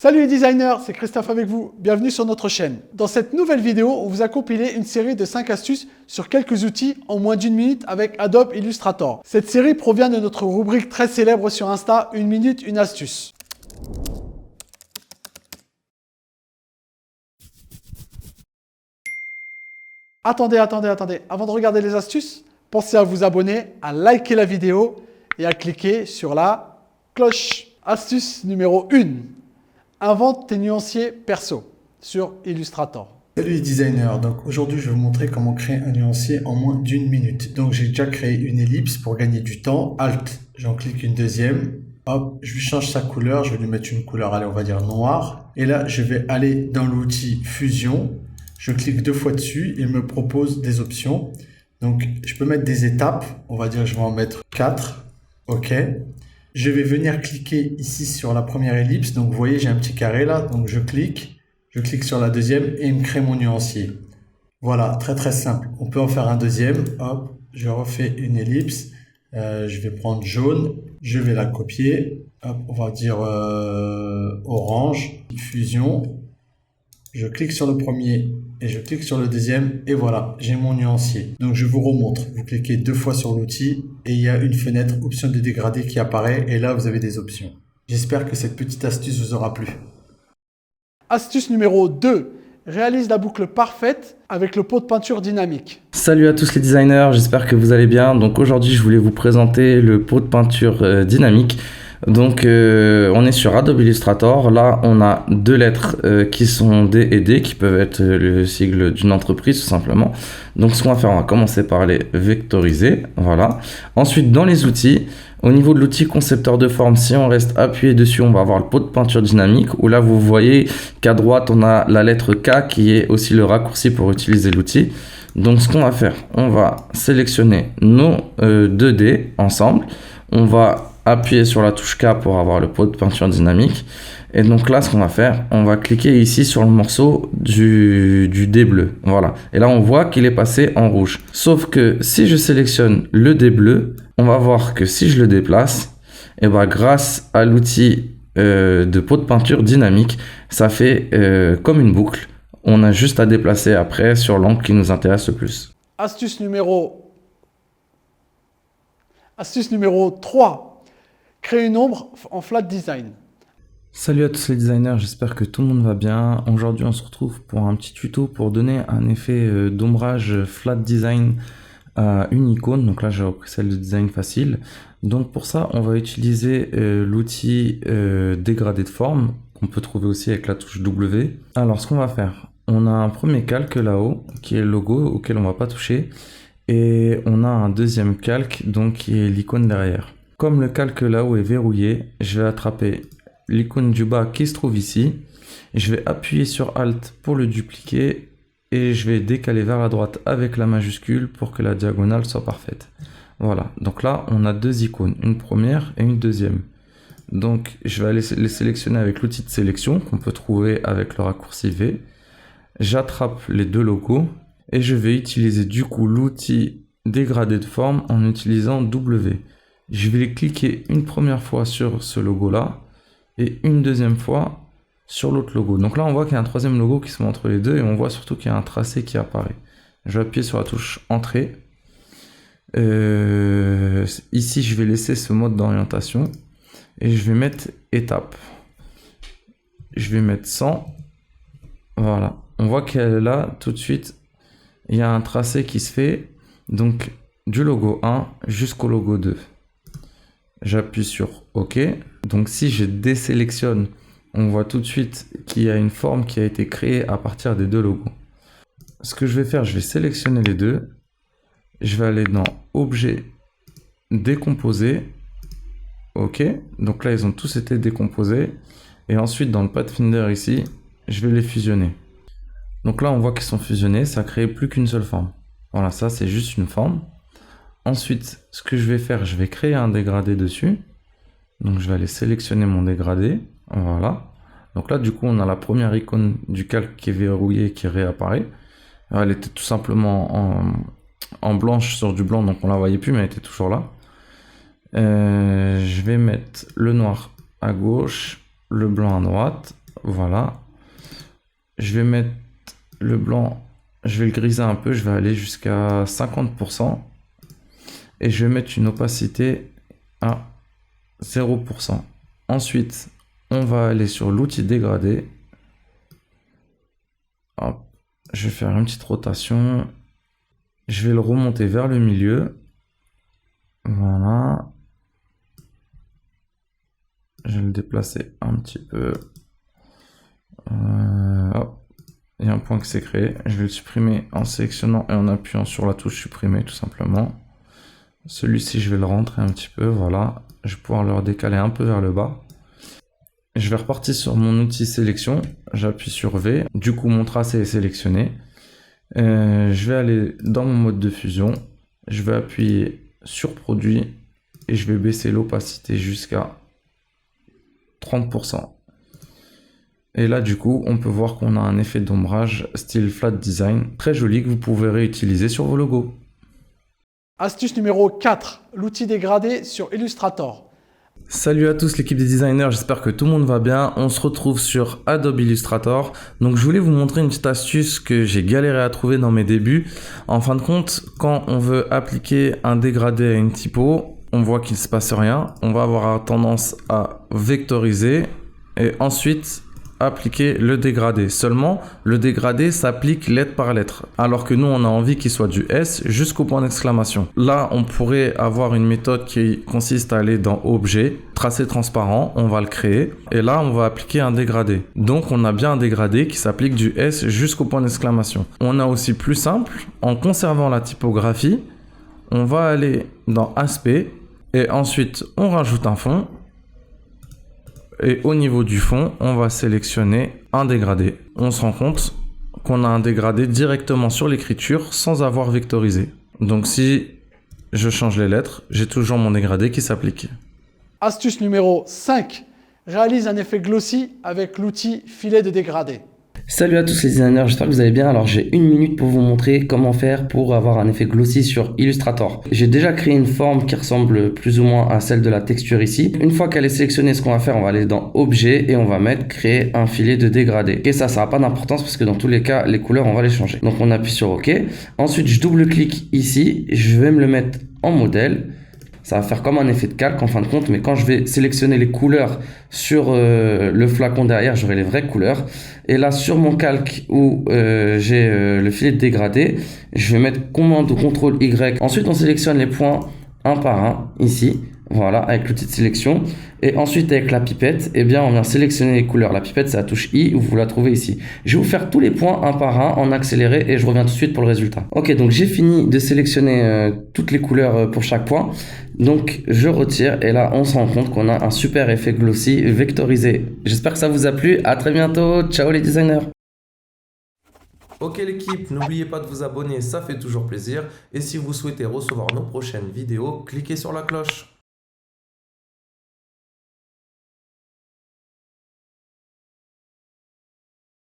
Salut les designers, c'est Christophe avec vous, bienvenue sur notre chaîne. Dans cette nouvelle vidéo, on vous a compilé une série de 5 astuces sur quelques outils en moins d'1 minute avec Adobe Illustrator. Cette série provient de notre rubrique très célèbre sur Insta, 1 minute, une astuce. Attendez, avant de regarder les astuces, pensez à vous abonner, à liker la vidéo et à cliquer sur la cloche. Astuce numéro 1. Invente tes nuanciers perso sur Illustrator. Salut les designers, donc aujourd'hui je vais vous montrer comment créer un nuancier en moins d'1 minute. Donc j'ai déjà créé une ellipse pour gagner du temps. Alt, j'en clique une deuxième. Hop, je lui change sa couleur, je vais lui mettre une couleur, allez on va dire noire. Et là je vais aller dans l'outil fusion. Je clique 2 fois dessus et il me propose des options. Donc je peux mettre des étapes, on va dire que je vais en mettre 4. Ok. Je vais venir cliquer ici sur la première ellipse. Donc vous voyez, j'ai un petit carré là. Donc je clique sur la deuxième et il me crée mon nuancier. Voilà, très simple. On peut en faire un deuxième. Hop, je refais une ellipse. Je vais prendre jaune. Je vais la copier. Hop, on va dire orange. Fusion. Je clique sur le premier et je clique sur le deuxième et voilà, j'ai mon nuancier. Donc je vous remontre, vous cliquez 2 fois sur l'outil et il y a une fenêtre option de dégradé qui apparaît et là vous avez des options. J'espère que cette petite astuce vous aura plu. Astuce numéro 2. Réalise la boucle parfaite avec le pot de peinture dynamique. Salut à tous les designers, j'espère que vous allez bien. Donc aujourd'hui je voulais vous présenter le pot de peinture dynamique. Donc on est sur Adobe Illustrator, là on a 2 lettres qui sont D et D qui peuvent être le sigle d'une entreprise tout simplement. Donc ce qu'on va faire, on va commencer par les vectoriser, voilà. Ensuite dans les outils, au niveau de l'outil concepteur de forme, si on reste appuyé dessus, on va avoir le pot de peinture dynamique où là vous voyez qu'à droite on a la lettre K qui est aussi le raccourci pour utiliser l'outil. Donc ce qu'on va faire, on va sélectionner nos 2D ensemble, on va appuyer sur la touche K pour avoir le pot de peinture dynamique. Et donc là, ce qu'on va faire, on va cliquer ici sur le morceau du dé bleu. Voilà. Et là, on voit qu'il est passé en rouge. Sauf que si je sélectionne le dé bleu, on va voir que si je le déplace, et ben, grâce à l'outil de pot de peinture dynamique, ça fait comme une boucle. On a juste à déplacer après sur l'angle qui nous intéresse le plus. Astuce numéro 3. Créer une ombre en flat design. Salut à tous les designers, j'espère que tout le monde va bien. Aujourd'hui on se retrouve pour un petit tuto pour donner un effet d'ombrage flat design à une icône. Donc là j'ai repris celle de design facile. Donc pour ça on va utiliser l'outil dégradé de forme qu'on peut trouver aussi avec la touche W. Alors ce qu'on va faire, on a un premier calque là-haut qui est le logo auquel on va pas toucher. Et on a un deuxième calque donc qui est l'icône derrière. Comme le calque là-haut est verrouillé, je vais attraper l'icône du bas qui se trouve ici. Je vais appuyer sur Alt pour le dupliquer et je vais décaler vers la droite avec la majuscule pour que la diagonale soit parfaite. Voilà, donc là on a 2 icônes, une première et une deuxième. Donc je vais aller les sélectionner avec l'outil de sélection qu'on peut trouver avec le raccourci V. J'attrape les 2 logos et je vais utiliser du coup l'outil dégradé de forme en utilisant W. Je vais cliquer une première fois sur ce logo là et une deuxième fois sur l'autre logo. Donc là on voit qu'il y a un troisième logo qui se met entre les deux et on voit surtout qu'il y a un tracé qui apparaît. Je vais appuyer sur la touche entrée. Ici je vais laisser ce mode d'orientation et je vais mettre étape. Je vais mettre 100. Voilà. On voit que là tout de suite il y a un tracé qui se fait donc du logo 1 jusqu'au logo 2. J'appuie sur OK. Donc si je désélectionne, on voit tout de suite qu'il y a une forme qui a été créée à partir des 2 logos. Ce que je vais faire, je vais sélectionner les 2. Je vais aller dans Objet, Décomposer. OK. Donc là, ils ont tous été décomposés. Et ensuite, dans le Pathfinder ici, je vais les fusionner. Donc là, on voit qu'ils sont fusionnés. Ça crée plus qu'une seule forme. Voilà, ça, c'est juste une forme. Ensuite, ce que je vais faire, je vais créer un dégradé dessus. Donc je vais aller sélectionner mon dégradé. Voilà. Donc là, du coup, on a la première icône du calque qui est verrouillée qui réapparaît. Alors, elle était tout simplement en blanche sur du blanc, donc on la voyait plus, mais elle était toujours là. Je vais mettre le noir à gauche, le blanc à droite. voilà. Je vais mettre le blanc, je vais le griser un peu, je vais aller jusqu'à 50%. Et je vais mettre une opacité à 0%. Ensuite, on va aller sur l'outil dégradé. Hop, je vais faire une petite rotation. Je vais le remonter vers le milieu. Voilà. Je vais le déplacer un petit peu. Hop. Il y a un point qui s'est créé. Je vais le supprimer en sélectionnant et en appuyant sur la touche supprimer tout simplement. Celui-ci, je vais le rentrer un petit peu. Voilà. Je vais pouvoir le décaler un peu vers le bas. Je vais repartir sur mon outil sélection. J'appuie sur V. Du coup, mon tracé est sélectionné. Je vais aller dans mon mode de fusion. Je vais appuyer sur produit et je vais baisser l'opacité jusqu'à 30%. Et là, du coup, on peut voir qu'on a un effet d'ombrage style flat design très joli que vous pouvez réutiliser sur vos logos. Astuce numéro 4, l'outil dégradé sur Illustrator. Salut à tous l'équipe des designers, j'espère que tout le monde va bien. On se retrouve sur Adobe Illustrator. Donc je voulais vous montrer une petite astuce que j'ai galéré à trouver dans mes débuts. En fin de compte, quand on veut appliquer un dégradé à une typo, on voit qu'il ne se passe rien. On va avoir tendance à vectoriser et ensuite appliquer le dégradé. Seulement, le dégradé s'applique lettre par lettre. Alors que nous, on a envie qu'il soit du S jusqu'au point d'exclamation. Là, on pourrait avoir une méthode qui consiste à aller dans Objet, tracé transparent, on va le créer. Et là, on va appliquer un dégradé. Donc, on a bien un dégradé qui s'applique du S jusqu'au point d'exclamation. On a aussi plus simple, en conservant la typographie, on va aller dans Aspect et ensuite, on rajoute un fond. Et au niveau du fond, on va sélectionner un dégradé. On se rend compte qu'on a un dégradé directement sur l'écriture sans avoir vectorisé. Donc si je change les lettres, j'ai toujours mon dégradé qui s'applique. Astuce numéro 5, réalise un effet glossy avec l'outil filet de dégradé. Salut à tous les designers, j'espère que vous allez bien. Alors j'ai une minute pour vous montrer comment faire pour avoir un effet glossy sur Illustrator. J'ai déjà créé une forme qui ressemble plus ou moins à celle de la texture ici. Une fois qu'elle est sélectionnée, ce qu'on va faire, on va aller dans Objet et on va mettre créer un filet de dégradé. Et ça n'a pas d'importance parce que dans tous les cas, les couleurs, on va les changer. Donc on appuie sur OK. Ensuite, je double-clique ici, je vais me le mettre en modèle. Ça va faire comme un effet de calque en fin de compte, mais quand je vais sélectionner les couleurs sur le flacon derrière, j'aurai les vraies couleurs. Et là, sur mon calque où j'ai le filet de dégradé, je vais mettre commande ou CTRL Y. Ensuite, on sélectionne les points un par un ici. Voilà, avec l'outil de sélection. Et ensuite, avec la pipette, eh bien, on vient sélectionner les couleurs. La pipette, c'est la touche I, où vous la trouvez ici. Je vais vous faire tous les points un par un en accéléré et je reviens tout de suite pour le résultat. Ok, donc j'ai fini de sélectionner toutes les couleurs pour chaque point. Donc, je retire et là, on se rend compte qu'on a un super effet glossy vectorisé. J'espère que ça vous a plu. À très bientôt. Ciao les designers. Ok l'équipe, n'oubliez pas de vous abonner, ça fait toujours plaisir. Et si vous souhaitez recevoir nos prochaines vidéos, cliquez sur la cloche.